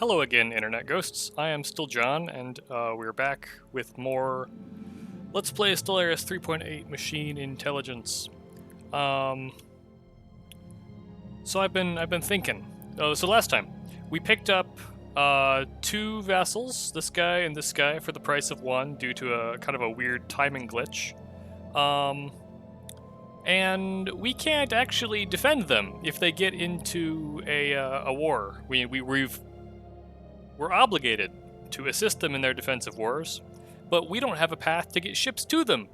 Hello again, Internet Ghosts. I am still John, and we're back with more Let's Play Stellaris 3.8 Machine Intelligence. So I've been thinking. So last time we picked up two vassals, this guy and this guy, for the price of one due to a kind of a weird timing glitch. And we can't actually defend them if they get into a war. We're obligated to assist them in their defensive wars, but we don't have a path to get ships to them.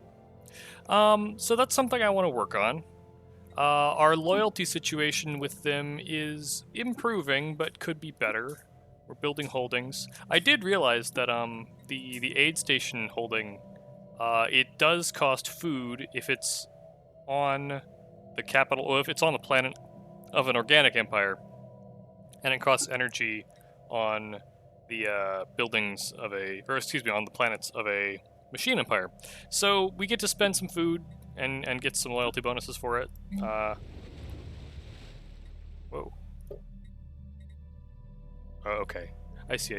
So that's something I want to work on. Our loyalty situation with them is improving, but could be better. We're building holdings. I did realize that the aid station holding, it does cost food if it's on the capital, or if it's on the planet of an organic empire, and it costs energy on the buildings of on the planets of a machine empire. So we get to spend some food and get some loyalty bonuses for it. Whoa. Oh, okay. I see.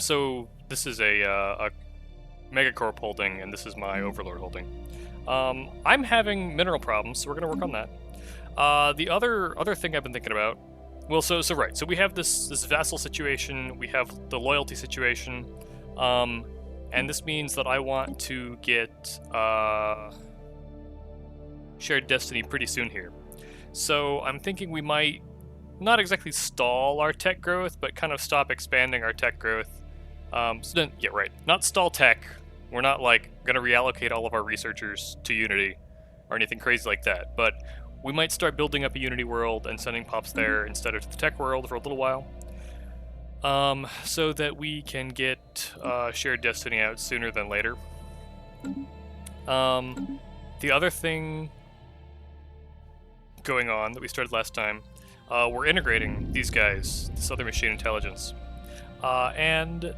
So this is a Megacorp holding, and this is my Overlord holding. I'm having mineral problems, so we're gonna work on that. The other thing I've been thinking about. Well, so we have this vassal situation, we have the loyalty situation, and this means that I want to get shared destiny pretty soon here. So I'm thinking we might not exactly stall our tech growth, but kind of stop expanding our tech growth. Not stall tech. We're not like gonna reallocate all of our researchers to Unity or anything crazy like that, but we might start building up a Unity world and sending pops there instead of to the tech world for a little while, so that we can get shared destiny out sooner than later. The other thing going on that we started last time, we're integrating these guys, this other machine intelligence, and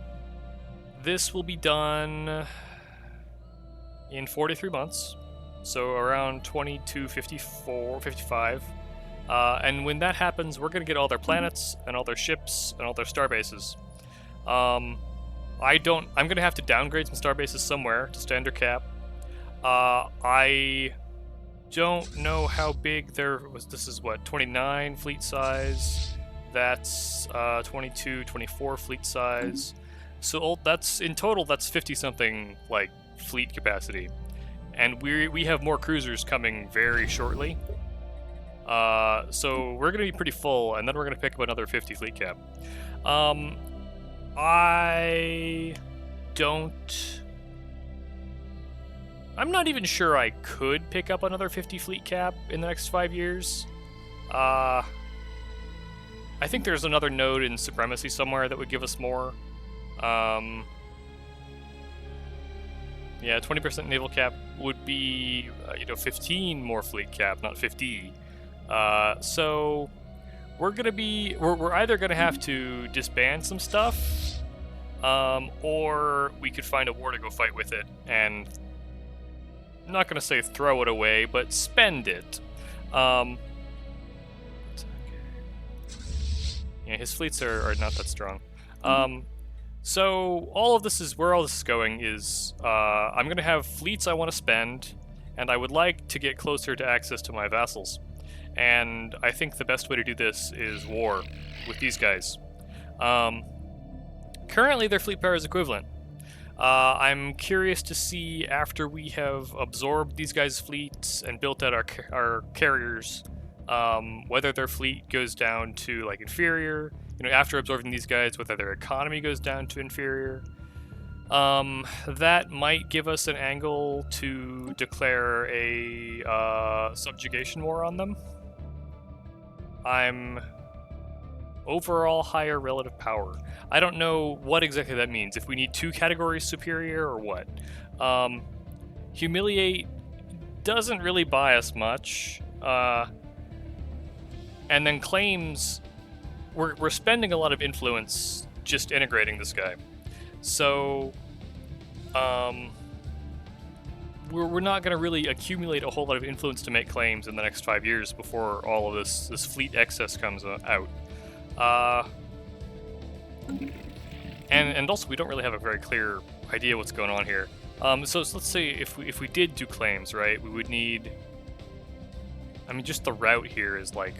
this will be done in 43 months. So around 2254, 55. And when that happens, we're going to get all their planets and all their ships and all their star bases. I'm going to have to downgrade some star bases somewhere to standard cap. I don't know how big this is what, 29 fleet size. That's 22, 24 fleet size. So in total, that's 50 something like fleet capacity. And we have more cruisers coming very shortly. So we're going to be pretty full, and then we're going to pick up another 50 fleet cap. I'm not even sure I could pick up another 50 fleet cap in the next 5 years. I think there's another node in Supremacy somewhere that would give us more. Yeah, 20% naval cap would be, 15 more fleet cap, not 50. So we're either gonna have to disband some stuff, or we could find a war to go fight with it, and I'm not gonna say throw it away, but spend it. Yeah, his fleets are not that strong. So all of this is where all this is going is I'm going to have fleets I want to spend, and I would like to get closer to access to my vassals. And I think the best way to do this is war with these guys. Currently their fleet power is equivalent. I'm curious to see, after we have absorbed these guys' fleets and built out our carriers, whether their fleet goes down to like inferior. After absorbing these guys, whether their economy goes down to inferior. That might give us an angle to declare a subjugation war on them. I'm overall higher relative power. I don't know what exactly that means, if we need 2 categories superior or what. Humiliate doesn't really buy us much. And then claims, we're spending a lot of influence just integrating this guy. So, we're not going to really accumulate a whole lot of influence to make claims in the next 5 years before all of this fleet excess comes out. And also, we don't really have a very clear idea what's going on here. So let's say if we did do claims, right, we would need... I mean, just the route here is like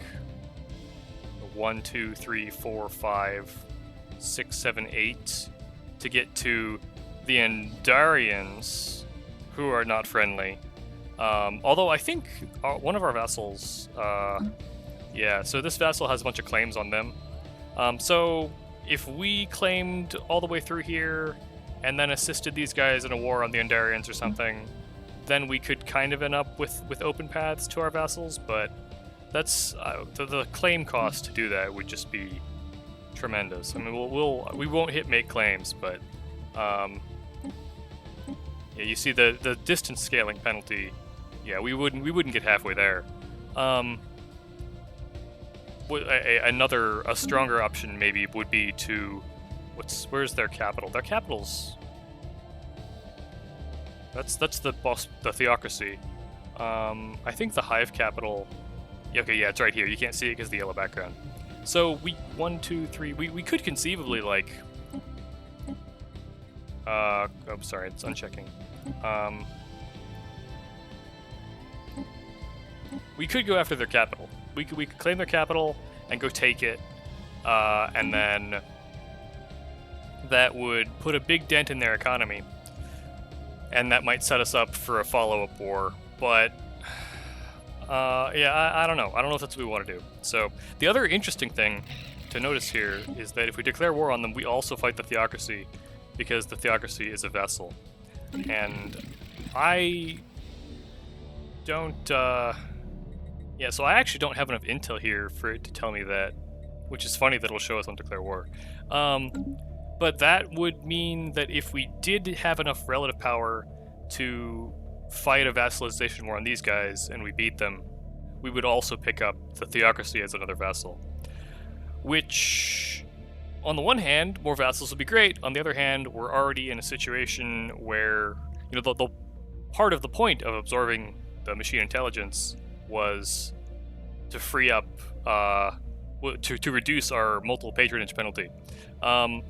1, 2, 3, 4, 5, 6, 7, 8 to get to the Andarians, who are not friendly. Although I think one of our vassals, yeah, so this vassal has a bunch of claims on them. So if we claimed all the way through here and then assisted these guys in a war on the Andarians or something, then we could kind of end up with open paths to our vassals, but that's the claim cost to do that would just be tremendous. I mean, we won't hit make claims, but yeah, you see the distance scaling penalty. Yeah, we wouldn't get halfway there. A stronger option maybe would be to where's their capital? Their capital's that's the theocracy. I think the hive capital. Okay, yeah, it's right here. You can't see it because of the yellow background. So we 1, 2, 3. We could conceivably like. Oh, sorry, it's unchecking. We could go after their capital. We could claim their capital and go take it, and then that would put a big dent in their economy, and that might set us up for a follow-up war. But yeah, I don't know. I don't know if that's what we want to do. So the other interesting thing to notice here is that if we declare war on them, we also fight the theocracy, because the theocracy is a vassal, and I don't. Yeah, so I actually don't have enough intel here for it to tell me that, which is funny that it'll show us on declare war. But that would mean that if we did have enough relative power to fight a vassalization war on these guys and we beat them, we would also pick up the theocracy as another vassal. Which, on the one hand, more vassals would be great. On the other hand, we're already in a situation where, you know, the part of the point of absorbing the machine intelligence was to free up, to reduce our multiple patronage penalty.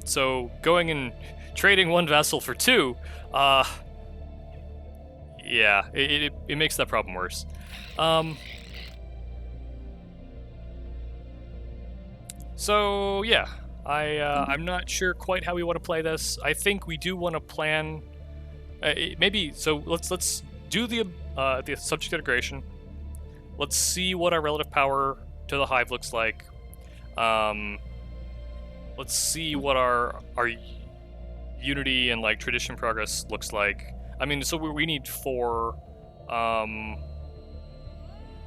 So going and trading one vassal for 2, yeah, it makes that problem worse. So yeah, I'm not sure quite how we want to play this. I think we do want to plan, maybe. So let's do the subject integration. Let's see what our relative power to the hive looks like. Let's see what our unity and like tradition progress looks like. I mean, so we need 4.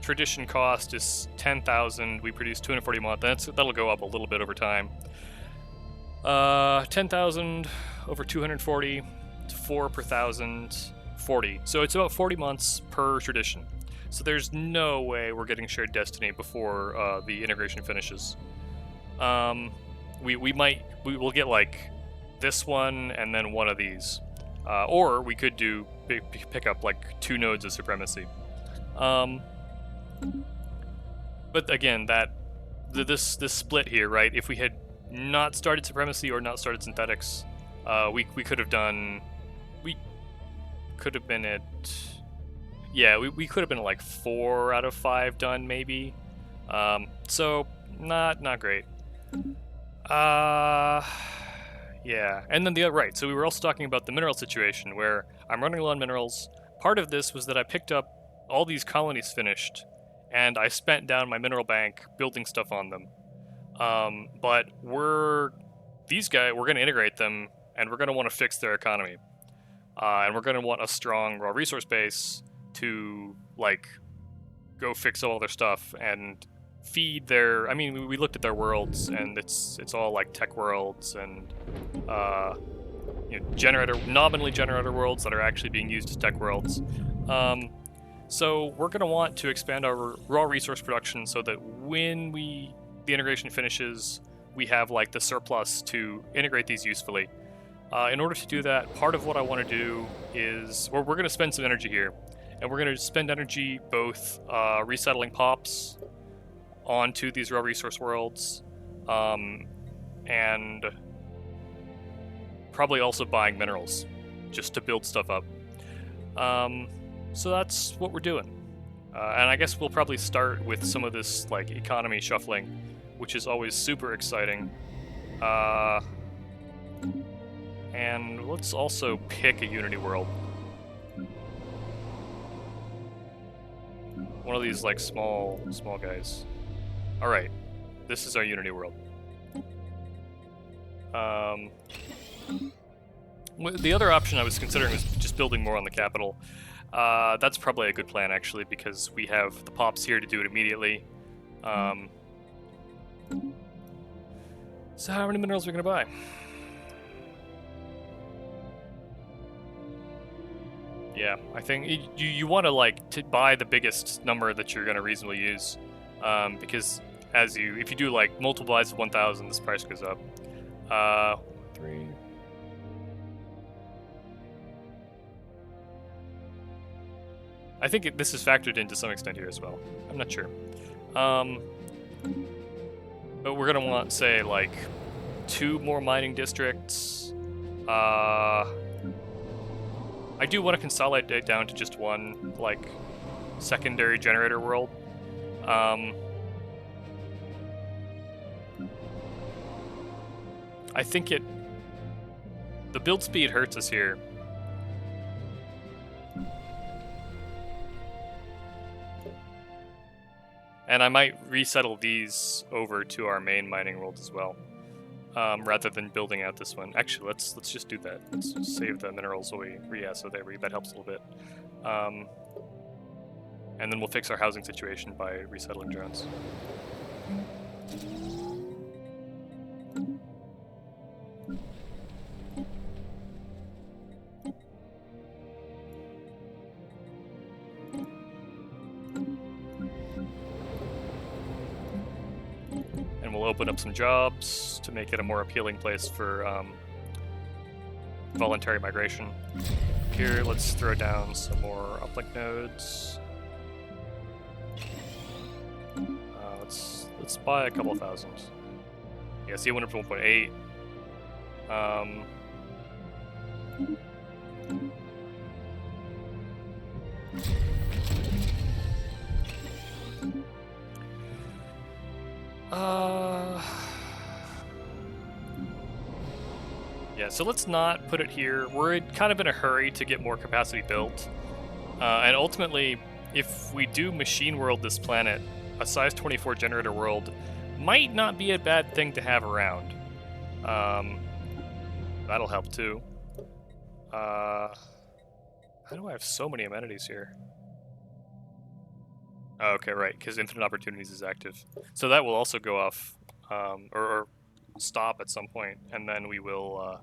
Tradition cost is 10,000. We produce 240 a month. That'll go up a little bit over time. 10,000 over 240. It's 4 per 1,000. 40. So it's about 40 months per tradition. So there's no way we're getting shared destiny before the integration finishes. We will get like this one and then one of these, or we could pick up like 2 nodes of supremacy. But again, this split here, right? If we had not started supremacy or not started synthetics, we could have done. We could have been at. Yeah, we could have been like 4 out of 5 done, maybe. So not great. Yeah, and then right. So we were also talking about the mineral situation, where I'm running low on minerals. Part of this was that I picked up all these colonies finished, and I spent down my mineral bank building stuff on them. But we're going to integrate them, and we're going to want to fix their economy, and we're going to want a strong raw resource base to like go fix all their stuff and feed their. I mean, we looked at their worlds, and it's all like tech worlds and nominally generator worlds that are actually being used as tech worlds. So we're going to want to expand our raw resource production so that when the integration finishes, we have like the surplus to integrate these usefully. In order to do that, part of what I want to do is we're going to spend some energy here. And we're going to spend energy both resettling pops onto these raw resource worlds, and probably also buying minerals just to build stuff up. So that's what we're doing. And I guess we'll probably start with some of this like economy shuffling, which is always super exciting. And let's also pick a Unity world. One of these like small guys. All right, this is our Unity world. The other option I was considering was just building more on the capital. That's probably a good plan, actually, because we have the pops here to do it immediately. So how many minerals are we going to buy? Yeah, I think you want to like buy the biggest number that you're going to reasonably use, because if you do like multiplies of 1,000, this price goes up. 3. I think this is factored in to some extent here as well. I'm not sure. But we're gonna want, say, like 2 more mining districts. I do want to consolidate down to just one, like, secondary generator world. I think the build speed hurts us here. And I might resettle these over to our main mining world as well, rather than building out this one. Actually, let's just do that. Let's save the minerals while so there that helps a little bit. And then we'll fix our housing situation by resettling drones. And we'll open up some jobs to make it a more appealing place for voluntary migration. Here, let's throw down some more uplink nodes. Let's buy a couple thousand. Yeah, see, I went up to 1.8. Yeah, so let's not put it here. We're kind of in a hurry to get more capacity built. And ultimately, if we do machine world this planet, a size 24 generator world might not be a bad thing to have around. That'll help too. How do I have so many amenities here? Oh, okay, right, because Infinite Opportunities is active. So that will also go off, or stop at some point, and then we will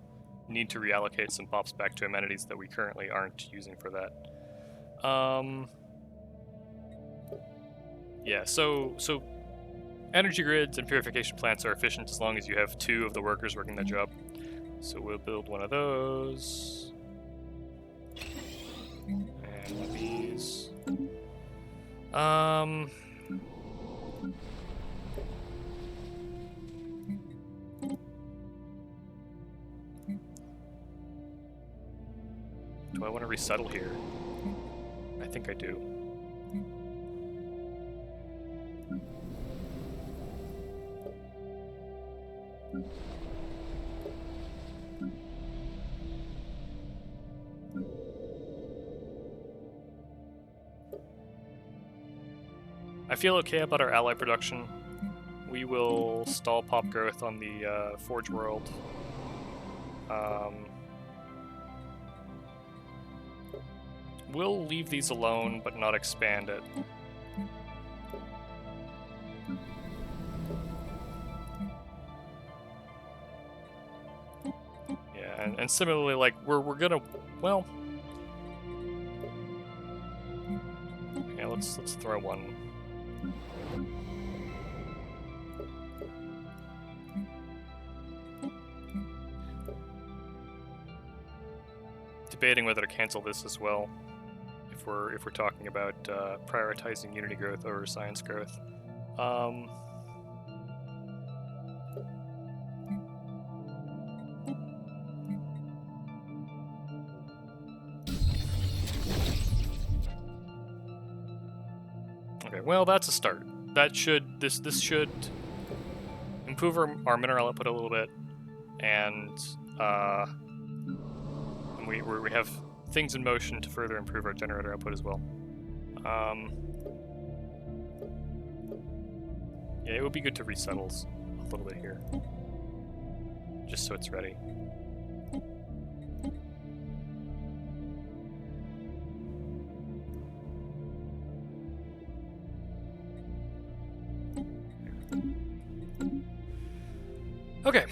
need to reallocate some pops back to amenities that we currently aren't using for that. Yeah, so energy grids and purification plants are efficient as long as you have 2 of the workers working that job. So we'll build one of those. And one of these. Do I want to resettle here? I think I do. I feel okay about our ally production. We will stall pop growth on the Forge world. We'll leave these alone, but not expand it. Yeah, and similarly, like we're gonna, well, yeah, let's throw one. Debating whether to cancel this as well, if we're talking about prioritizing Unity growth over science growth. Well, that's a start. That should this should improve our mineral output a little bit, and we have things in motion to further improve our generator output as well. Yeah, it would be good to resettle a little bit here, just so it's ready. Okay.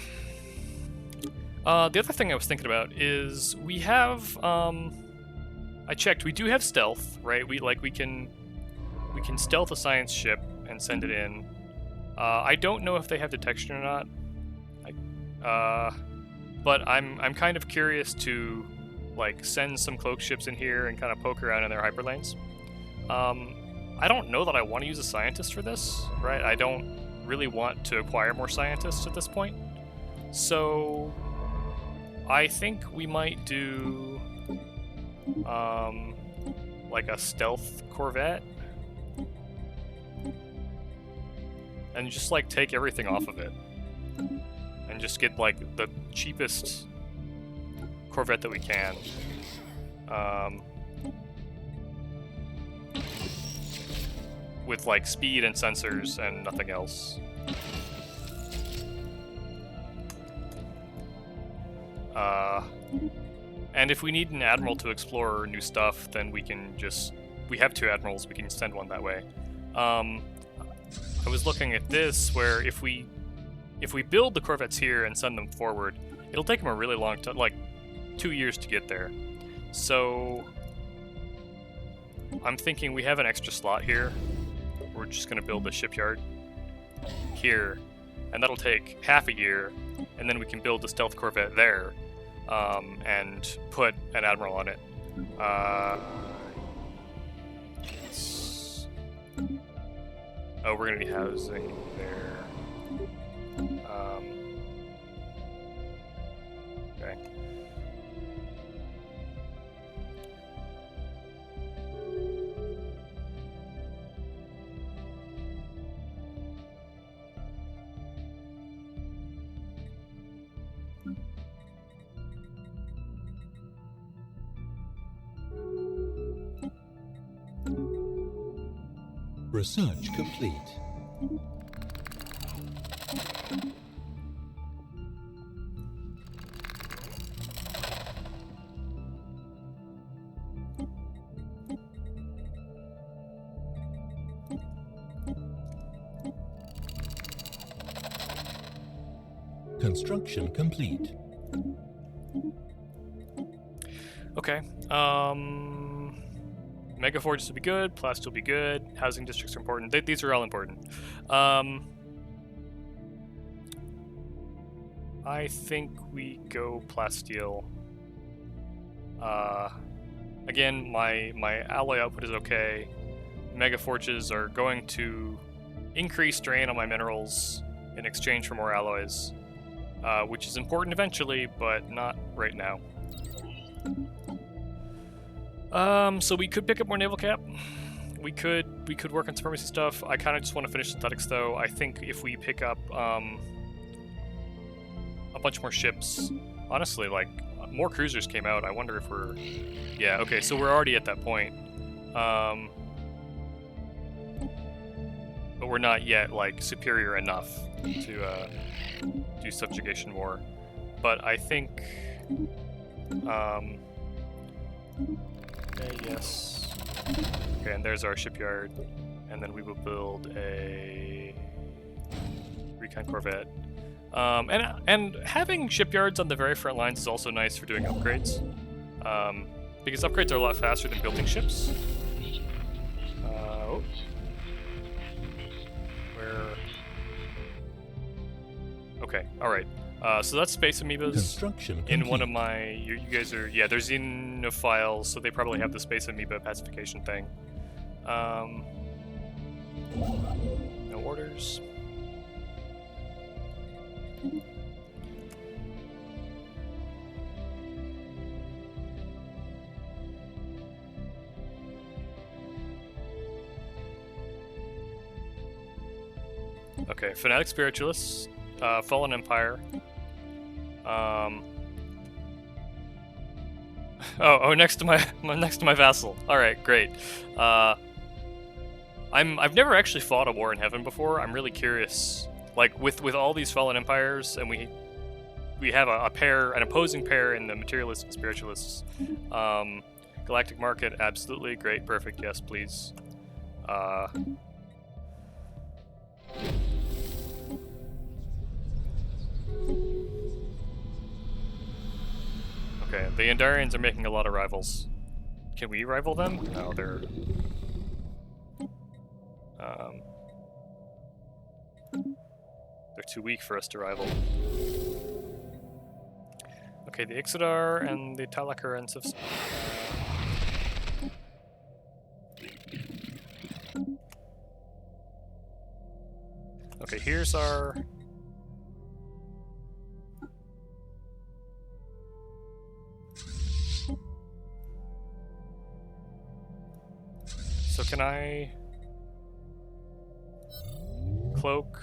The other thing I was thinking about is we have, I checked, we do have stealth, right? We can stealth a science ship and send it in. I don't know if they have detection or not. But I'm kind of curious to like send some cloak ships in here and kind of poke around in their hyperlanes. I don't know that I want to use a scientist for this, right? I don't really want to acquire more scientists at this point. So I think we might do like a stealth corvette and just like take everything off of it and just get like the cheapest corvette that we can. With like speed and sensors and nothing else. And if we need an admiral to explore new stuff, then we have 2 admirals, we can send one that way. I was looking at this, where if we build the corvettes here and send them forward, it'll take them a really long time, like 2 years to get there. So I'm thinking we have an extra slot here. We're just going to build a shipyard here, and that'll take half a year, and then we can build a stealth corvette there, and put an admiral on it. Oh, we're going to be housing there. Okay. Research complete. Construction complete. Okay. Mega forges will be good. Plast will be good. Housing districts are important. These are all important. I think we go plasteel. Again, my alloy output is okay. Mega forges are going to increase drain on my minerals in exchange for more alloys, which is important eventually, but not right now. So we could pick up more naval cap. We could work on supremacy stuff. I kind of just want to finish synthetics though. I think if we pick up a bunch more ships, honestly, like more cruisers came out. I wonder if we're, yeah, okay, so we're already at that point. But we're not yet like superior enough to do subjugation war. But I think, okay, yes. Okay, and there's our shipyard, and then we will build a recon corvette. And having shipyards on the very front lines is also nice for doing upgrades, because upgrades are a lot faster than building ships. Okay, all right. So that's space amoebas. Construction in complete. one of my, you guys are, yeah, they're xenophiles, so they probably have the space amoeba pacification thing. No orders. Okay, Fanatic Spiritualists, Fallen Empire. Oh, next to my vassal. All right, great. I've never actually fought a war in heaven before. I'm really curious. Like with all these Fallen Empires, and we have an opposing pair in the Materialists and Spiritualists. Galactic Market, absolutely great, perfect. Yes, please. Okay, the Andarians are making a lot of rivals. Can we rival them? No, they're too weak for us to rival. Okay, the Ixodar and the Talakarans have... Okay, here's our... So can I... cloak...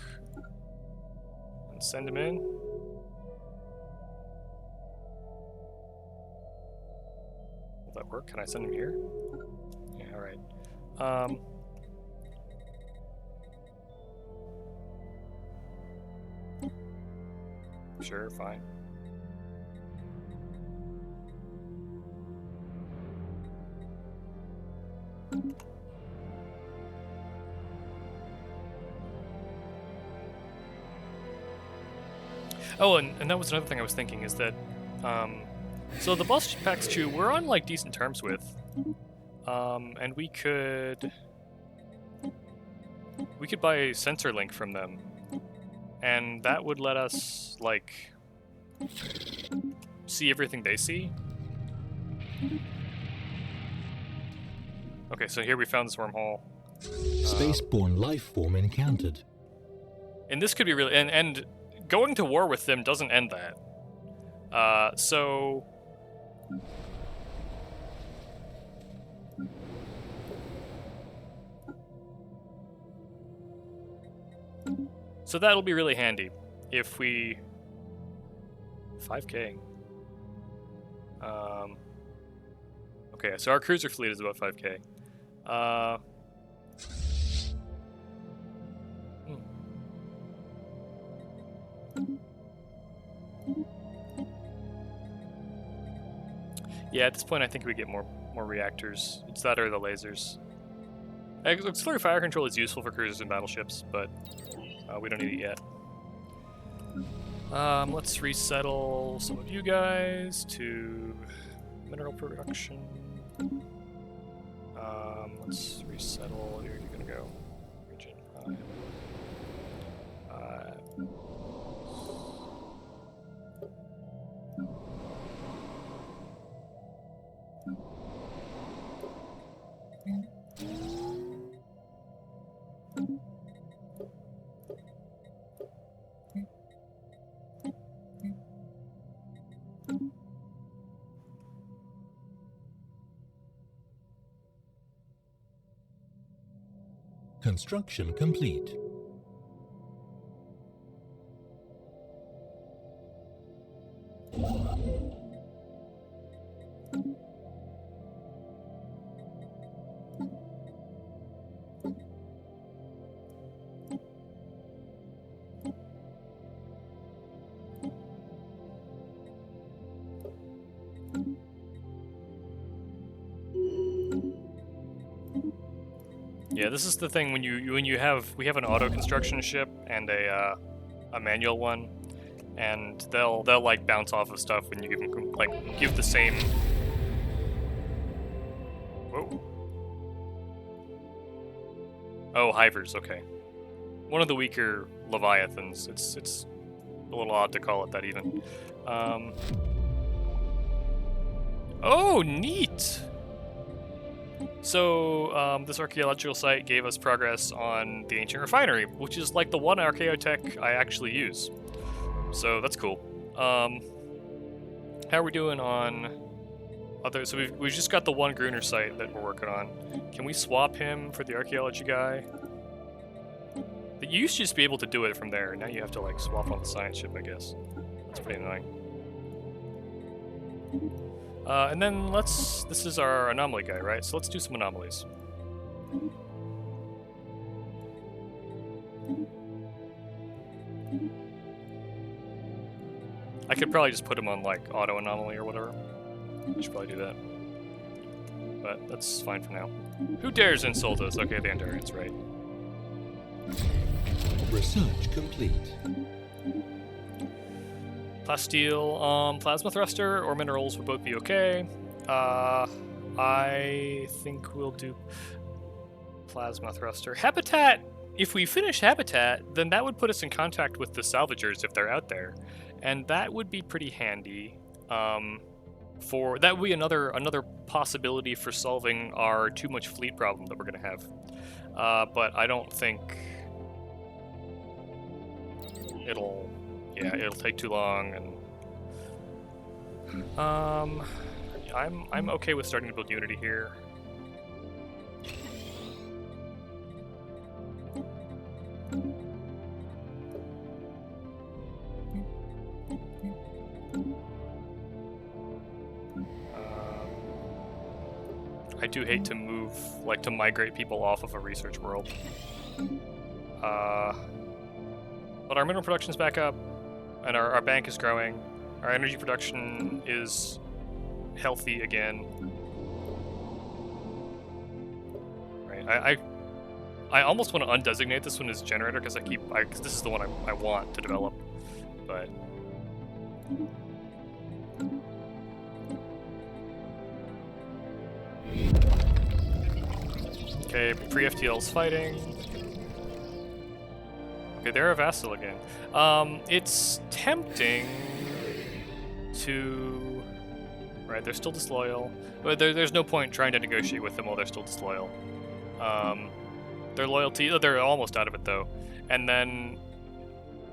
and send him in? Will that work? Can I send him here? Yeah, alright. Sure, fine. Oh, and that was another thing I was thinking is that, so the boss packs Chew we're on like decent terms with, and we could buy a sensor link from them, and that would let us like see everything they see. Okay, so here we found this wormhole. Spaceborne life form encountered. And this could be really... And going to war with them doesn't end that. So that'll be really handy if we... 5k. Okay, so our cruiser fleet is about 5k. Yeah, at this point I think we get more reactors. It's that or the lasers. Auxiliary fire control is useful for cruisers and battleships, but we don't need it yet. Let's resettle some of you guys to mineral production. Let's resettle. You're gonna go region 5. Construction complete. Yeah, this is the thing when we have an auto construction ship and a manual one, and they'll like bounce off of stuff when you give them like give the same. Whoa. Oh, hivers. Okay, one of the weaker leviathans. It's a little odd to call it that even. Oh, neat. So, this archaeological site gave us progress on the ancient refinery, which is like the one archaeotech I actually use. So that's cool. How are we doing on other? So we've just got the one Gruner site that we're working on. Can we swap him for the archaeology guy? You used to just be able to do it from there. Now you have to like swap on the science ship, I guess. That's pretty annoying. And then this is our anomaly guy, right? So let's do some anomalies. I could probably just put him on like auto anomaly or whatever. I should probably do that. But that's fine for now. Who dares insult us? Okay, the Andarians, right. Research complete. Plasteel, plasma thruster or minerals would both be okay. I think we'll do plasma thruster. Habitat, if we finish Habitat, then that would put us in contact with the salvagers if they're out there. And that would be pretty handy. That would be another possibility for solving our too much fleet problem that we're gonna have. But I don't think it'll take too long, and I'm okay with starting to build Unity here. I do hate to move, like to migrate people off of a research world. But our mineral production's back up, and our bank is growing. Our energy production is healthy again. Right, I almost want to undesignate this one as generator because because this is the one I want to develop, but. Okay, pre-FTL's fighting. Okay, they're a vassal again. It's tempting to... Right, they're still disloyal. But there's no point trying to negotiate with them while they're still disloyal. Their loyalty... Oh, they're almost out of it, though. And then...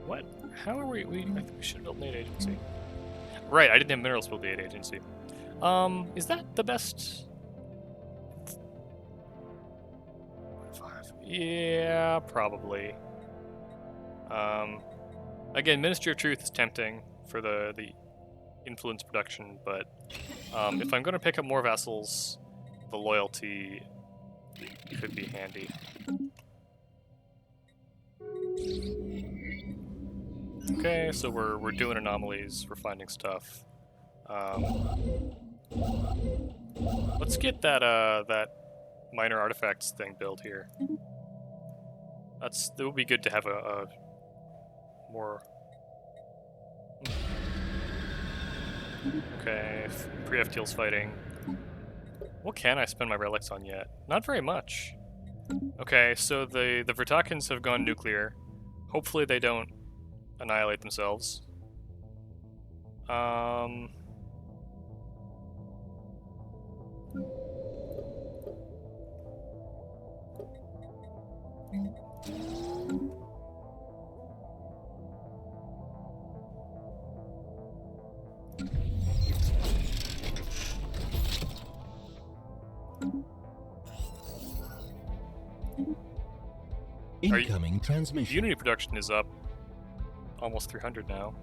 What? How are we... I think we should have built an aid agency. Right, I didn't have minerals build the aid agency. Is that the best... Yeah, probably. Again, Ministry of Truth is tempting for the influence production, but if I'm going to pick up more vassals, the loyalty could be handy. Okay, so we're doing anomalies, we're finding stuff. Let's get that minor artifacts thing built here. It would be good to have a more... Okay, pre-FTL's fighting. What can I spend my relics on yet? Not very much. Okay, so the Vertakans have gone nuclear. Hopefully they don't annihilate themselves. Incoming transmission. Unity production is up almost 300 now.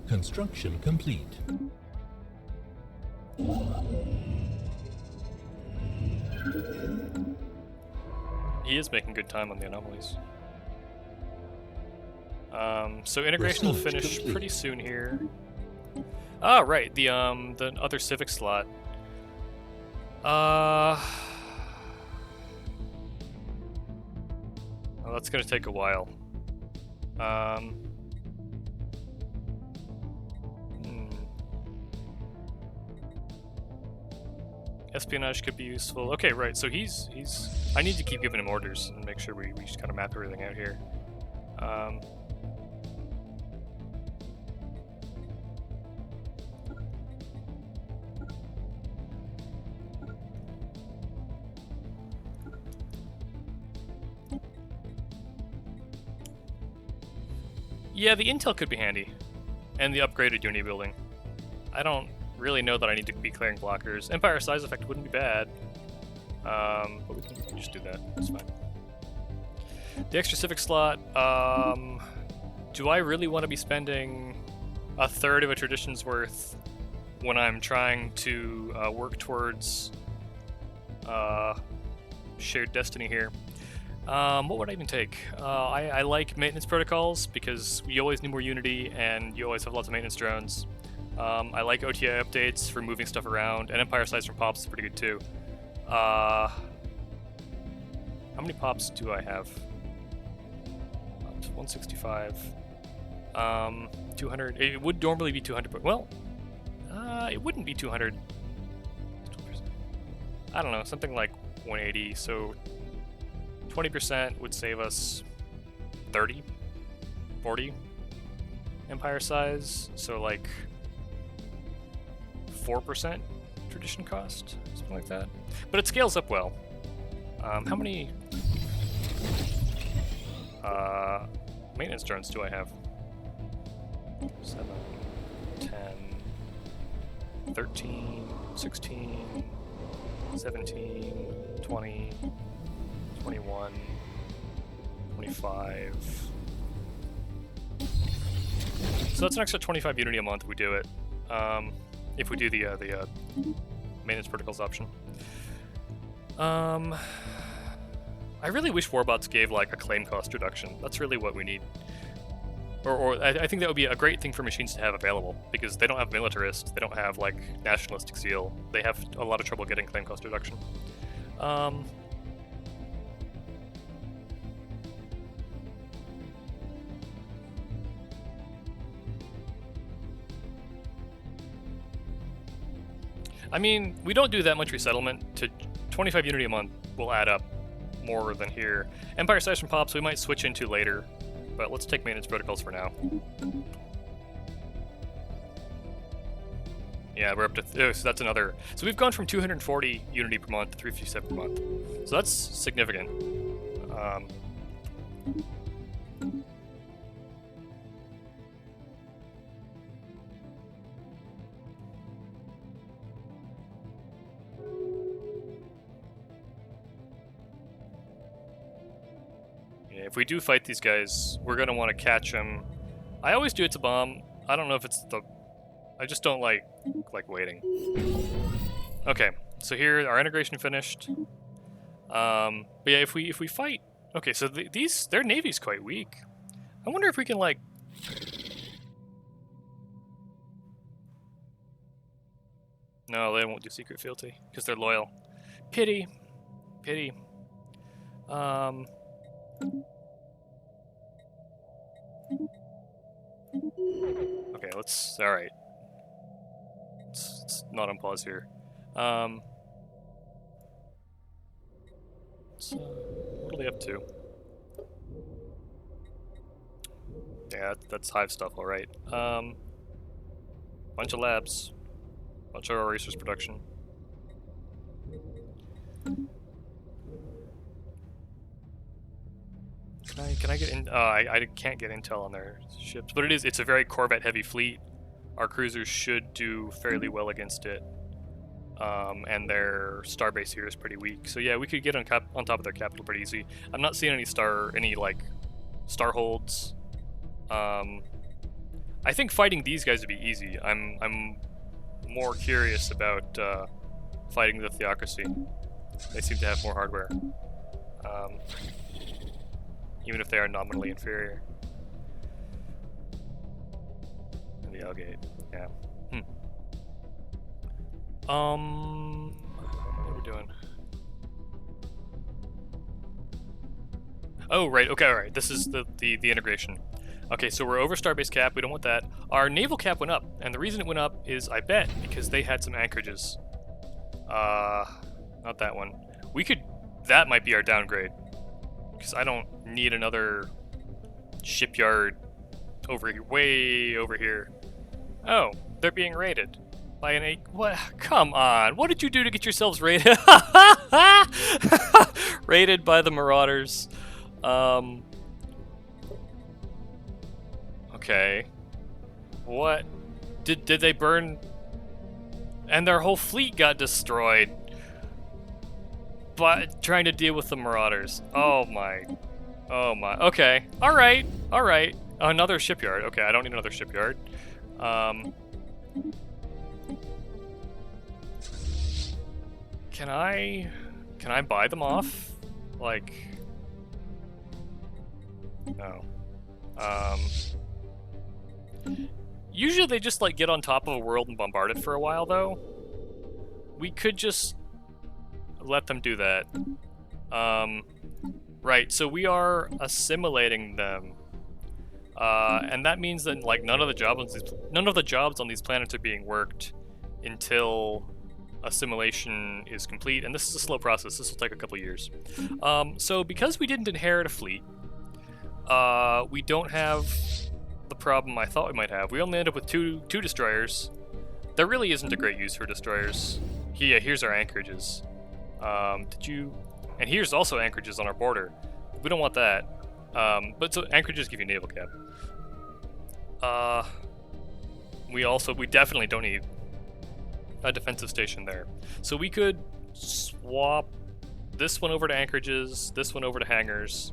Construction complete. He is making good time on the anomalies. So integration will finish pretty soon here. Ah, right, the other civic slot. Well, that's gonna take a while. Espionage could be useful. Okay, right, so he's... I need to keep giving him orders and make sure we just kind of map everything out here. Yeah, the intel could be handy. And the upgraded Unity building. I don't really know that I need to be clearing blockers. Empire size effect wouldn't be bad. But we can just do that. It's fine. The extra civic slot. Do I really want to be spending a third of a tradition's worth when I'm trying to work towards shared destiny here? What would I even take? I like maintenance protocols because you always need more unity and you always have lots of maintenance drones. I like OTI updates for moving stuff around, and Empire size from pops is pretty good too. How many pops do I have? 165. 200. It would normally be 200, but well, it wouldn't be 200. I don't know, something like 180. So 20% would save us 30, 40 Empire size. So like 4% tradition cost, something like that. But it scales up well. How many maintenance drones do I have? 7, 10, 13, 16, 17, 20, 21, 25. So that's an extra 25 unity a month if we do it. If we do the maintenance protocols option. I really wish Warbots gave like a claim cost reduction. That's really what we need. Or I think that would be a great thing for machines to have available, because they don't have militarist, they don't have like nationalistic zeal. They have a lot of trouble getting claim cost reduction. I mean, we don't do that much resettlement. To 25 unity a month will add up more than here. Empire size from pops we might switch into later, but let's take maintenance protocols for now. Yeah, we're up to, so that's another. So we've gone from 240 unity per month to 357 per month. So that's significant. If we do fight these guys, we're gonna want to catch them. I always do it's a bomb. I don't know if it's the. I just don't like waiting. Okay, so here our integration finished. But yeah, if we fight, okay, so their navy's quite weak. I wonder if we can like. No, they won't do secret fealty because they're loyal. Pity. Okay, let's. All right. Let's not on pause here. So what are they up to? Yeah, that's hive stuff, all right. Bunch of labs, bunch of our resource production. Can I get in? I can't get intel on their ships, but it's a very Corvette heavy fleet. Our cruisers should do fairly well against it, and their starbase here is pretty weak. So yeah, we could get on top of their capital pretty easy. I'm not seeing any star holds. I think fighting these guys would be easy. I'm more curious about fighting the Theocracy. They seem to have more hardware. Even if they are nominally inferior. And the Algate, yeah. What are we doing? Oh, right, okay, alright. This is the integration. Okay, so we're over starbase cap, we don't want that. Our naval cap went up, and the reason it went up is, I bet, because they had some anchorages. Not that one. That might be our downgrade. Because I don't need another shipyard over here, way over here. Oh, they're being raided by an what? Come on, what did you do to get yourselves raided? Raided by the Marauders. Okay. What? Did they burn? And their whole fleet got destroyed. but trying to deal with the marauders. Oh my. Oh my. Okay. All right. All right. Another shipyard. Okay, I don't need another shipyard. Can I buy them off? Like, no. Usually they just like get on top of a world and bombard it for a while, though. We could just let them do that. Right. So we are assimilating them, and that means that like none of the jobs on these planets are being worked until assimilation is complete, and this is a slow process. This will take a couple years. So because we didn't inherit a fleet, we don't have the problem I thought we might have. We only end up with two destroyers. There really isn't a great use for destroyers. Here's our anchorages. And here's also anchorages on our border. We don't want that. But so anchorages give you naval cap. We definitely don't need a defensive station there. So we could swap this one over to anchorages, this one over to hangars.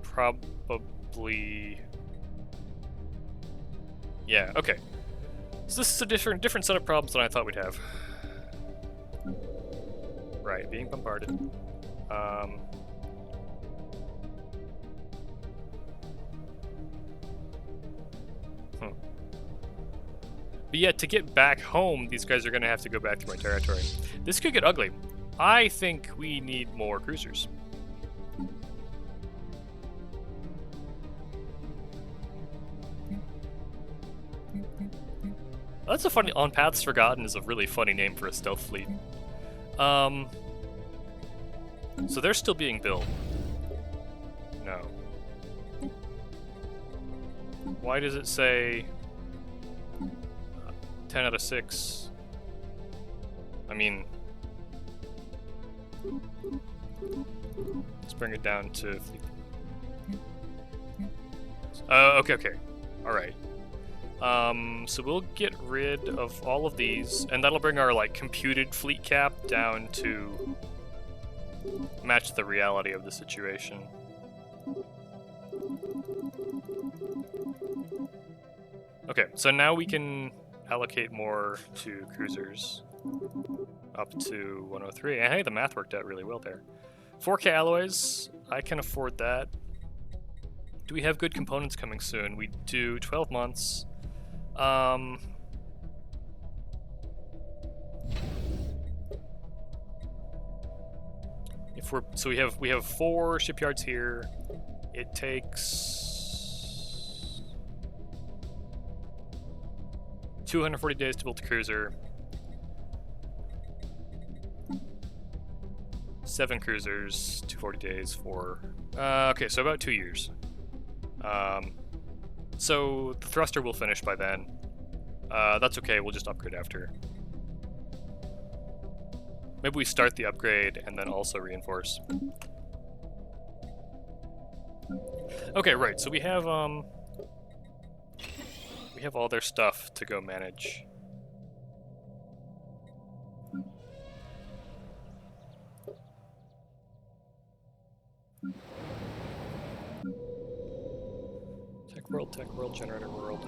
Probably. Yeah. Okay. So this is a different set of problems than I thought we'd have. Right, being bombarded. But yeah, to get back home, these guys are going to have to go back through my territory. This could get ugly. I think we need more cruisers. That's a funny... On Paths Forgotten is a really funny name for a stealth fleet. So they're still being built. No. Why does it say 10 out of 6? I mean, let's bring it down to fleet. Okay. All right. So we'll get rid of all of these, and that'll bring our like computed fleet cap down to match the reality of the situation. Okay, so now we can allocate more to cruisers up to 103. And hey, the math worked out really well there. 4K alloys, I can afford that. Do we have good components coming soon? We do. 12 months. We have 4 shipyards here. It takes 240 days to build a cruiser. 7 cruisers, 240 days for... okay, so about 2 years. So the thruster will finish by then. That's okay, we'll just upgrade after. Maybe we start the upgrade and then also reinforce. Okay, right, so we have all their stuff to go manage. Tech world, generator world.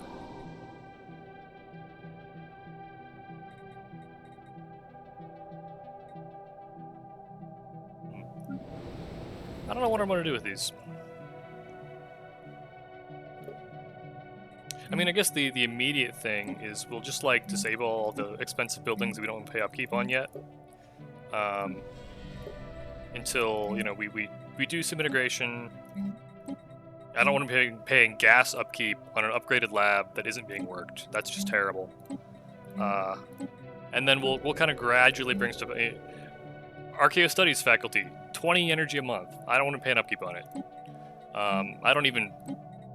I don't know what I'm going to do with these. I mean, I guess the immediate thing is we'll just like disable all the expensive buildings that we don't pay upkeep on yet. Until, you know, we do some integration. I don't want to be paying gas upkeep on an upgraded lab that isn't being worked. That's just terrible. And then we'll kind of gradually bring stuff. Archaeo Studies faculty, 20 energy a month. I don't want to pay an upkeep on it. I don't even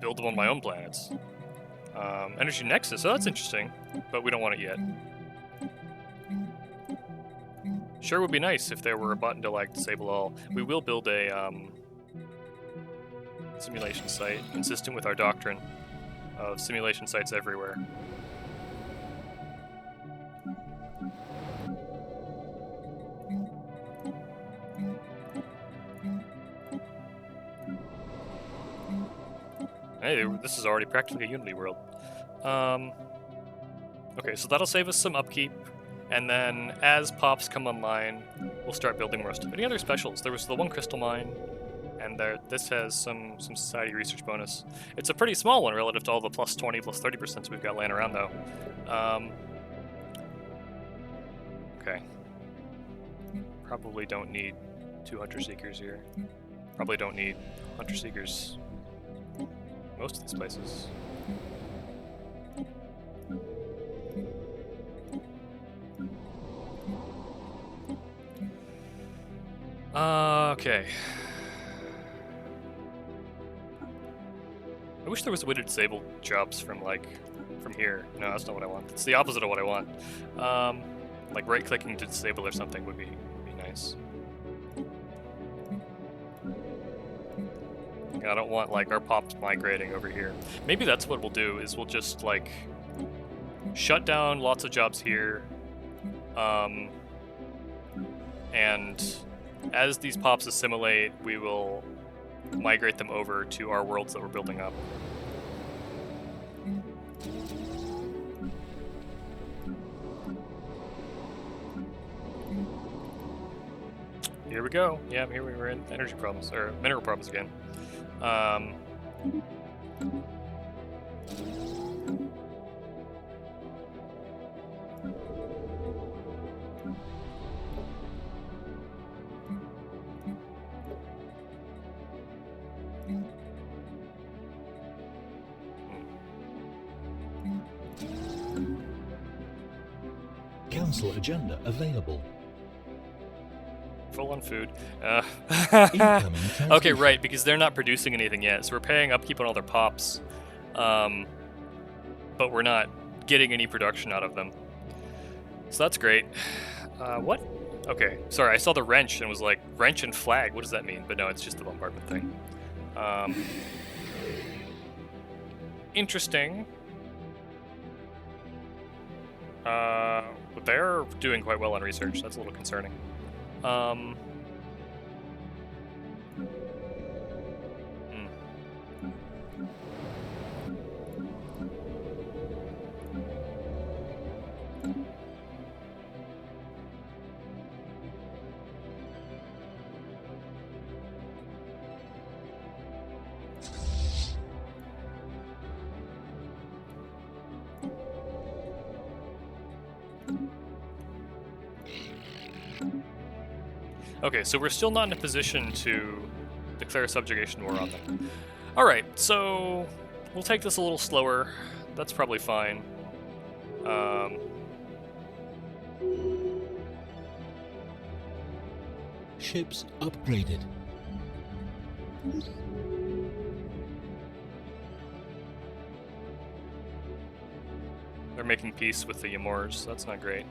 build them on my own planets. Energy Nexus, so that's interesting, but we don't want it yet. Sure would be nice if there were a button to like disable all. We will build a simulation site consistent with our doctrine of simulation sites everywhere. Hey, this is already practically a Unity world. Okay, so that'll save us some upkeep, and then as pops come online, we'll start building more stuff. Any other specials? There was the one crystal mine, and this has some society research bonus. It's a pretty small one relative to all the plus 20, plus 30% we've got laying around, though. Okay. Probably don't need 2 Hunter Seekers here. Probably don't need Hunter Seekers most of these places. Okay. I wish there was a way to disable jobs from here. No, that's not what I want. It's the opposite of what I want. Like right-clicking to disable or something would be nice. I don't want like our pops migrating over here. Maybe that's what we'll do. Is we'll just like shut down lots of jobs here, and as these pops assimilate, we will migrate them over to our worlds that we're building up. Here we go. Yeah, here we were in energy problems, or mineral problems again. Council agenda available. Full on food. Incoming Okay, right, because they're not producing anything yet, so we're paying upkeep on all their pops, but we're not getting any production out of them. So that's great. What? Okay, sorry, I saw the wrench and was like, wrench and flag, what does that mean? But no, it's just the bombardment thing. Interesting. But they're doing quite well on research. That's a little concerning. Okay, so we're still not in a position to declare a subjugation war on them. Alright, so we'll take this a little slower. That's probably fine. Ships upgraded. They're making peace with the Ymors. That's not great.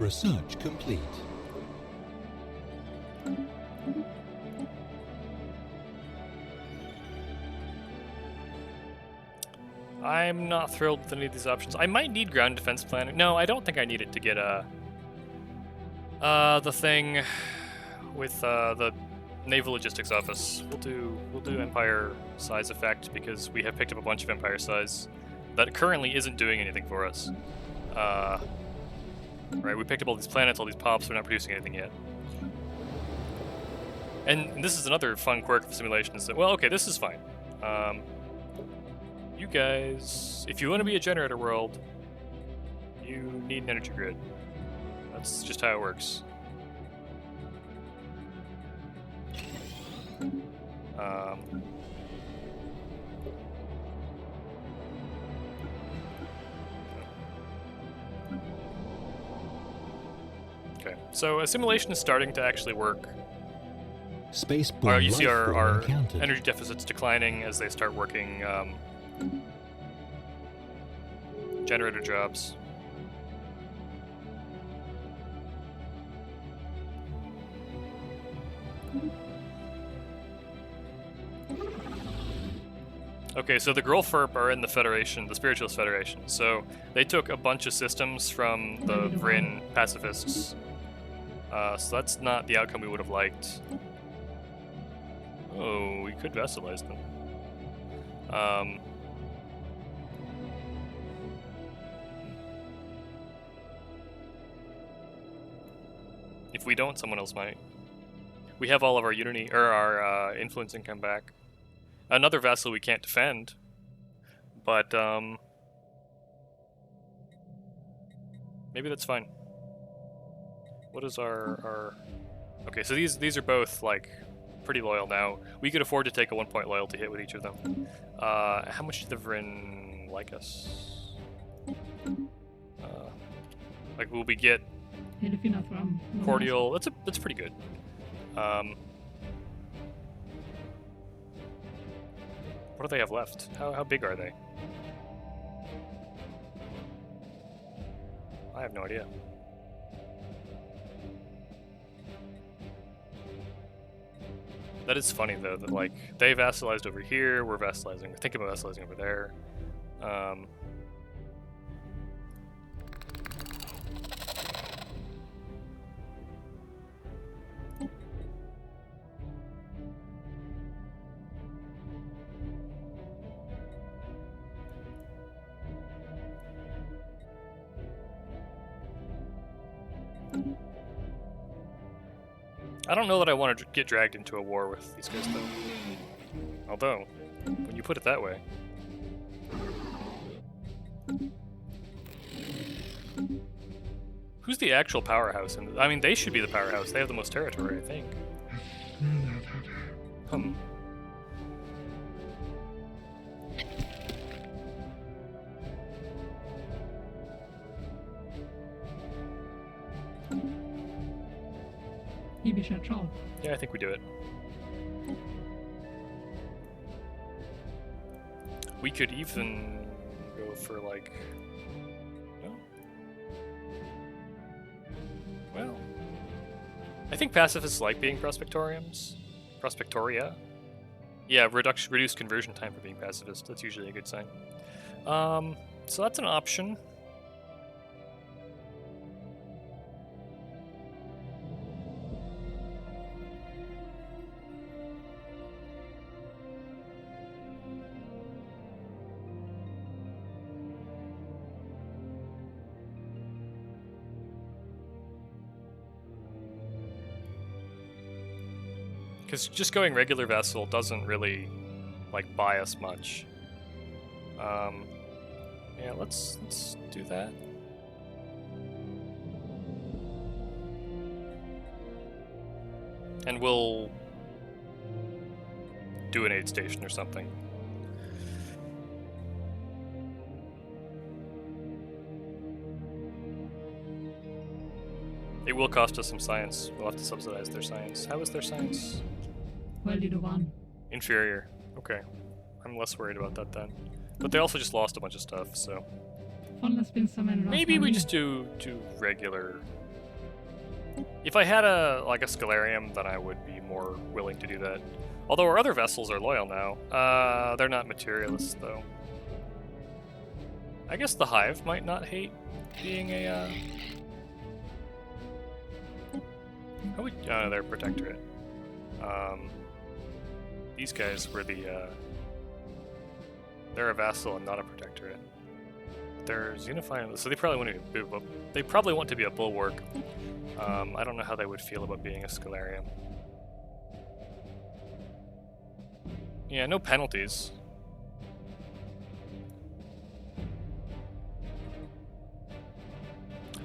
Research complete. I'm not thrilled with any of these options. I might need ground defense planning. No, I don't think I need it to get the thing with the naval logistics office. We'll do empire size effect because we have picked up a bunch of empire size that currently isn't doing anything for us. Right, we picked up all these planets, all these pops, we're not producing anything yet. And this is another fun quirk of the simulation is that, well, okay, this is fine. You guys, if you want to be a generator world, you need an energy grid. That's just how it works. Okay, so assimilation is starting to actually work. Spaceborne You see life form our encountered. energy deficits declining as they start working generator jobs. Okay, so the Grolferp are in the Federation, the Spiritualist Federation. So they took a bunch of systems from the Vryn pacifists. So that's not the outcome we would have liked. Oh, we could vassalize them. If we don't, someone else might. We have all of our unity or our influence income back. Another vassal we can't defend, but maybe that's fine. What is our? Okay, so these are both like pretty loyal now. We could afford to take a 1-point loyalty hit with each of them. How much do the Vryn like us? Like, will we get cordial? That's pretty good. What do they have left? How big are they? I have no idea. That is funny though, that like they vassalized over here, we're thinking about vassalizing over there. I don't know that I want to get dragged into a war with these guys, though. Although, when you put it that way. Who's the actual powerhouse? I mean, they should be the powerhouse. They have the most territory, I think. Yeah, I think we do it. We could even go for like... Well... I think pacifists like being prospectoriums. Prospectoria? Yeah, reduced conversion time for being pacifist. That's usually a good sign. So that's an option. Because just going regular vassal doesn't really, like, buy us much. Yeah, let's do that. And we'll do an aid station or something. It will cost us some science. We'll have to subsidize their science. How is their science? Inferior. Okay. I'm less worried about that then. But they also just lost a bunch of stuff, so... Maybe we just do regular... If I had a Stellarium, then I would be more willing to do that. Although our other vessels are loyal now. They're not materialists, though. I guess the Hive might not hate being a... How would... they're Protectorate. These guys were the... They're a vassal and not a Protectorate. They're Xenophyte, so they probably want to be a bulwark. I don't know how they would feel about being a Stellarium. Yeah, no penalties.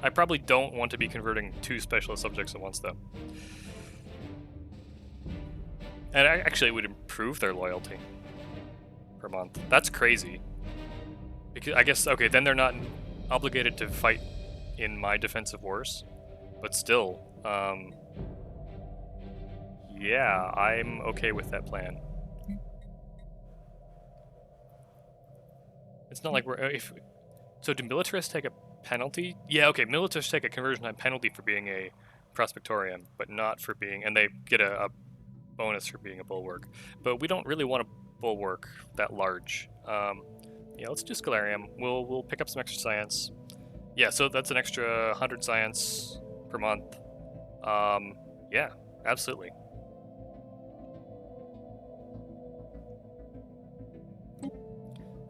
I probably don't want to be converting 2 specialist subjects at once, though. And actually, it would improve their loyalty per month. That's crazy. Because I guess, okay, then they're not obligated to fight in my defensive wars. But still, yeah, I'm okay with that plan. It's not like we're... So do militarists take a penalty? Yeah, okay, militarists take a conversion time penalty for being a prospectorium, but not for being... And they get a bonus for being a bulwark. But we don't really want to bulwark that large. Yeah, let's do Scalarium. We'll pick up some extra science. Yeah, so that's an extra 100 science per month. Yeah, absolutely.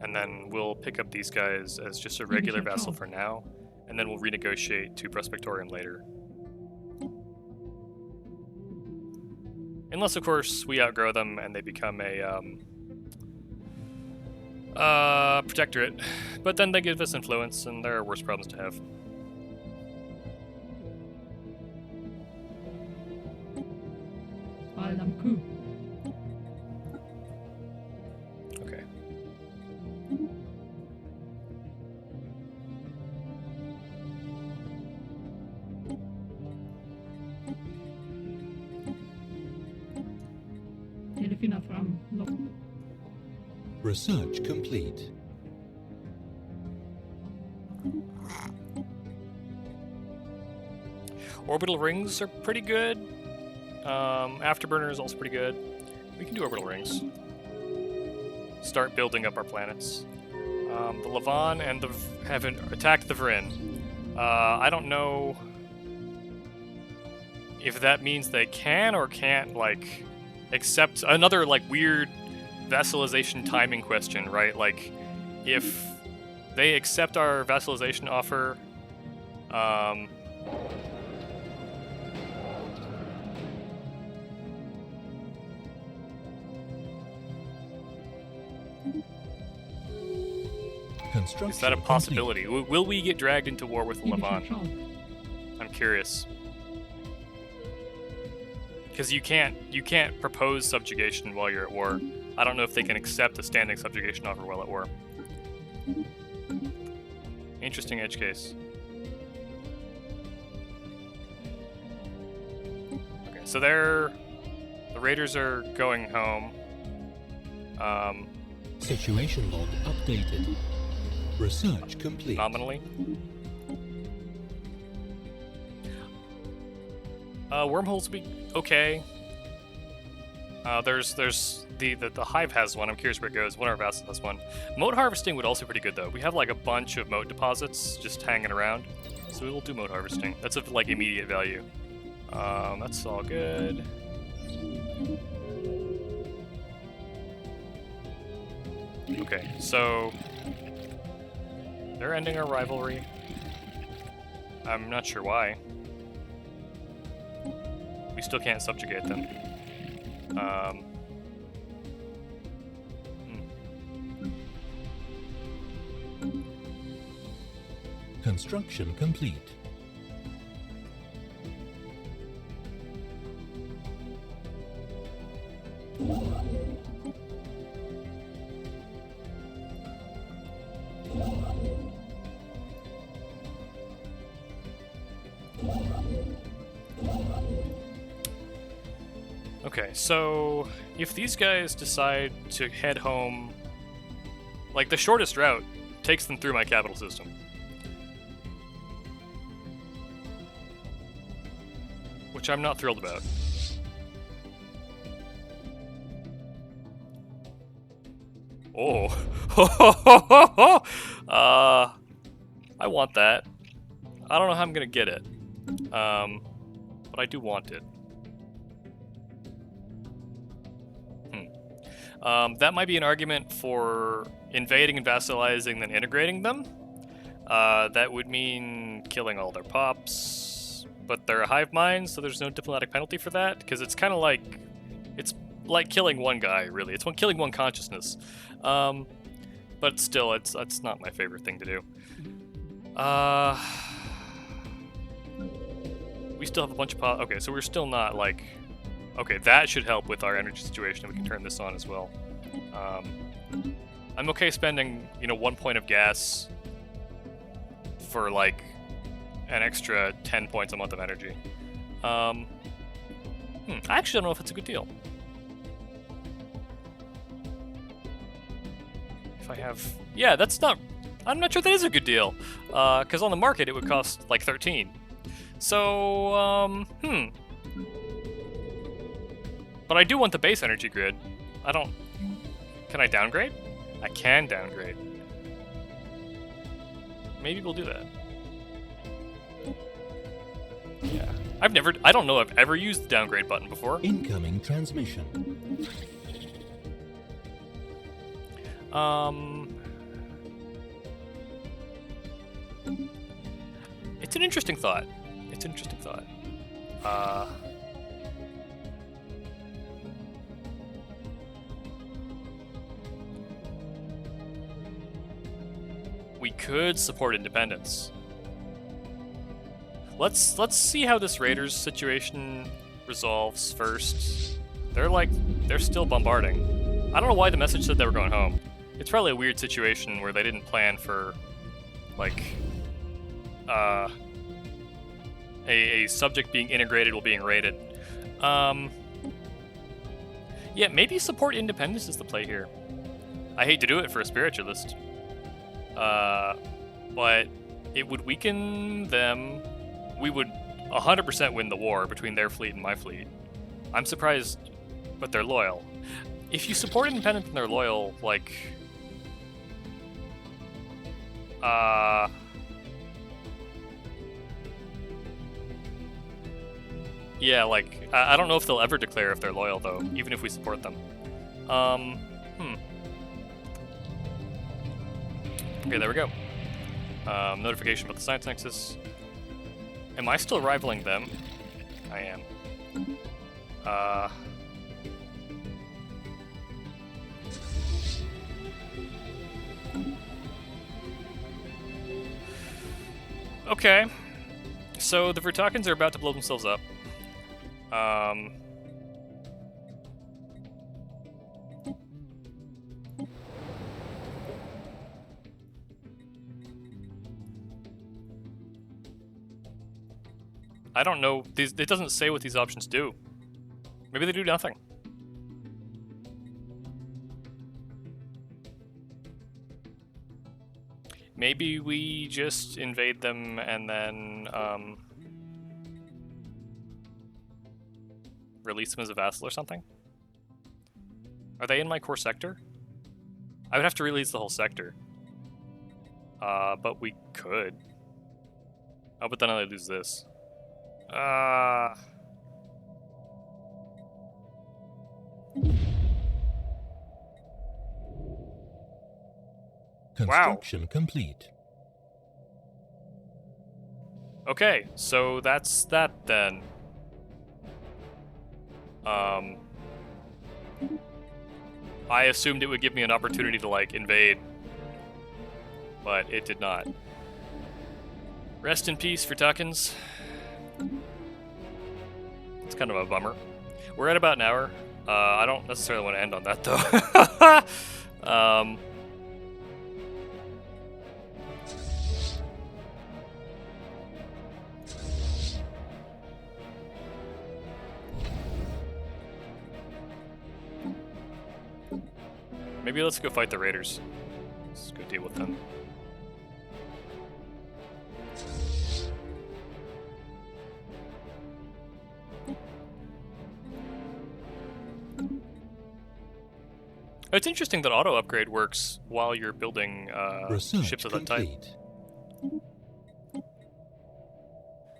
And then we'll pick up these guys as just a regular vessel for now, and then we'll renegotiate to Prospectorium later. Unless, of course, we outgrow them and they become a protectorate. But then they give us influence, and there are worse problems to have. Okay. Research complete. Orbital rings are pretty good. Afterburner is also pretty good. We can do orbital rings. Start building up our planets. The Levant and the have attacked the Vrin. I don't know if that means they can or can't, like, accept another, like, weird vassalization timing question, right? Like, if they accept our vassalization offer, Construction is that a possibility? Will we get dragged into war with the Levant? I'm curious. Because you can't propose subjugation while you're at war. I don't know if they can accept a standing subjugation offer while at war. Interesting edge case. Okay, so the raiders are going home. Situation log updated. Research complete. Nominally. Wormholes will be okay. There's the hive has one. I'm curious where it goes. One of our vassals has one. Moat harvesting would also be pretty good though. We have like a bunch of moat deposits just hanging around, so we will do moat harvesting. That's of like immediate value. That's all good. Okay, so they're ending our rivalry. I'm not sure why. We still can't subjugate them. Construction complete. Okay, so if these guys decide to head home, like the shortest route takes them through my capital system. Which I'm not thrilled about. Oh. I want that. I don't know how I'm gonna get it. But I do want it. That might be an argument for invading and vassalizing, then integrating them. That would mean killing all their pops, but they're a hive mind, so there's no diplomatic penalty for that, because it's kind of like, it's like killing one guy, really. It's killing one consciousness. But still, it's not my favorite thing to do. We still have a bunch of okay, so we're still not like. Okay, that should help with our energy situation. We can turn this on as well. I'm okay spending, 1 point of gas for like an extra 10 points a month of energy. I actually don't know if it's a good deal. If I have, yeah, that's not. I'm not sure that is a good deal, because on the market it would cost like 13. So, But I do want the base energy grid. I don't. Can I downgrade? I can downgrade. Maybe we'll do that. Yeah. I don't know I've ever used the downgrade button before. Incoming transmission. It's an interesting thought. It's an interesting thought. We could support independence. Let's see how this Raiders situation resolves first. They're still bombarding. I don't know why the message said they were going home. It's probably a weird situation where they didn't plan for, like, a subject being integrated while being raided. Yeah, maybe support independence is the play here. I hate to do it for a spiritualist. But it would weaken them. We would 100% win the war between their fleet and my fleet. I'm surprised, but they're loyal. If you support independence and they're loyal, like... yeah, like, I don't know if they'll ever declare if they're loyal, though, even if we support them. Okay, there we go. Notification about the Science Nexus. Am I still rivaling them? I am. Okay. So the Vertakans are about to blow themselves up. I don't know. It doesn't say what these options do. Maybe they do nothing. Maybe we just invade them and then release them as a vassal or something? Are they in my core sector? I would have to release the whole sector. But we could. Oh, but then I lose this. Construction complete. Okay, so that's that then. I assumed it would give me an opportunity to, like, invade, but it did not. Rest in peace, Vertakans. It's kind of a bummer. We're at about an hour. I don't necessarily want to end on that, though. Maybe let's go fight the Raiders. Let's go deal with them. It's interesting that auto upgrade works while you're building ships of that type.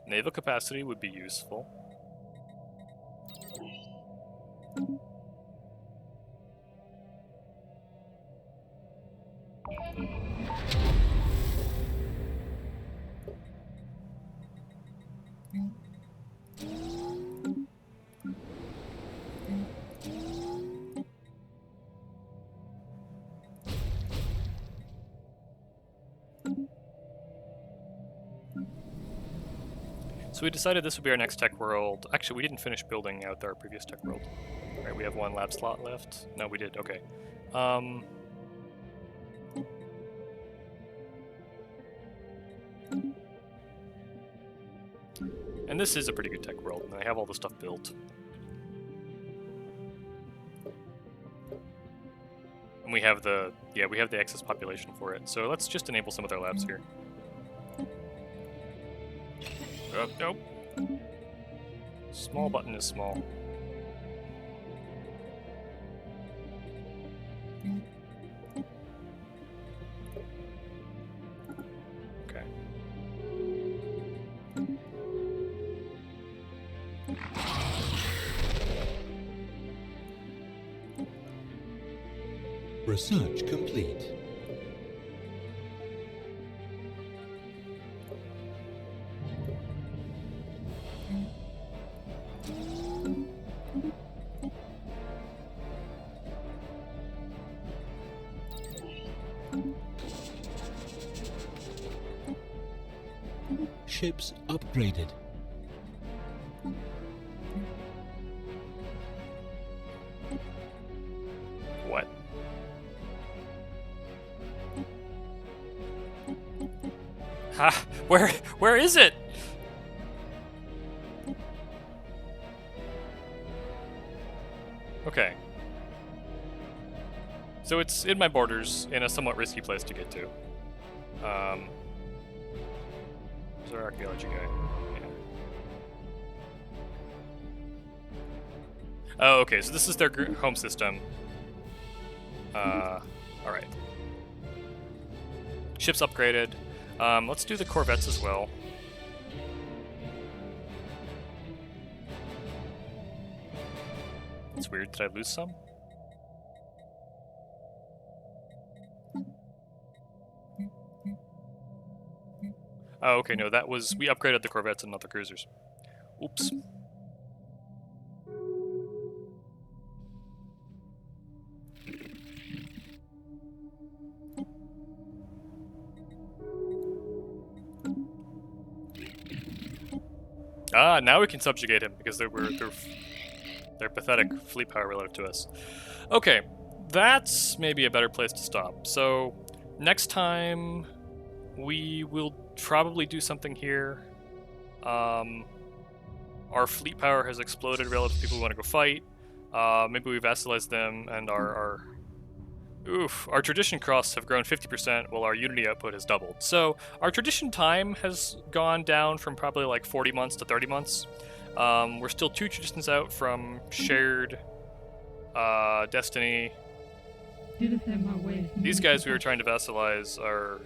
Naval capacity would be useful. So we decided this would be our next tech world. Actually, we didn't finish building out our previous tech world. All right, we have one lab slot left. No, we did. Okay. And this is a pretty good tech world, and I have all the stuff built. And we have the excess population for it. So let's just enable some of their labs here. Nope. Small button is small. Research complete. Ships upgraded. What? Ha! Where is it? Okay. So it's in my borders, in a somewhat risky place to get to. Is our archaeology guy? Yeah. Oh, okay. So this is their home system. All right. Ships upgraded. Let's do the corvettes as well. It's weird. Did I lose some? Oh, okay, no, that was... We upgraded the corvettes and not the cruisers. Oops. Ah, now we can subjugate him, because they're pathetic fleet power relative to us. Okay, that's maybe a better place to stop. So, next time... we will probably do something here. Our fleet power has exploded relative to people who want to go fight. Maybe we vassalize them, and our tradition costs have grown 50%, while our unity output has doubled. So our tradition time has gone down from probably like 40 months to 30 months. We're still 2 traditions out from shared destiny. These guys we were trying to vassalize are...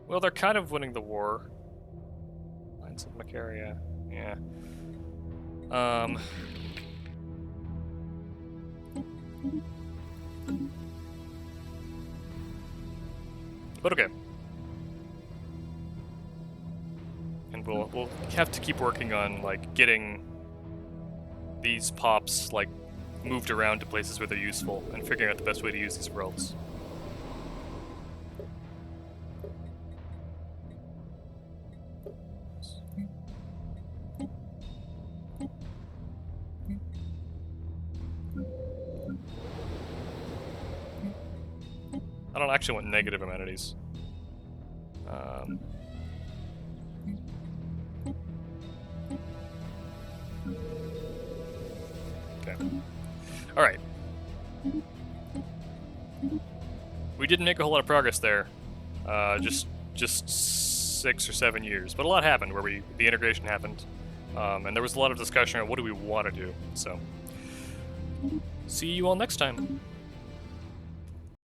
well, they're kind of winning the war. Lines of Macaria, yeah. But okay. And we'll have to keep working on, like, getting these pops, like, moved around to places where they're useful, and figuring out the best way to use these worlds. I don't actually want negative amenities. Okay. Alright. We didn't make a whole lot of progress there. Just 6 or 7 years. But a lot happened where the integration happened. And there was a lot of discussion on what do we want to do. So, see you all next time.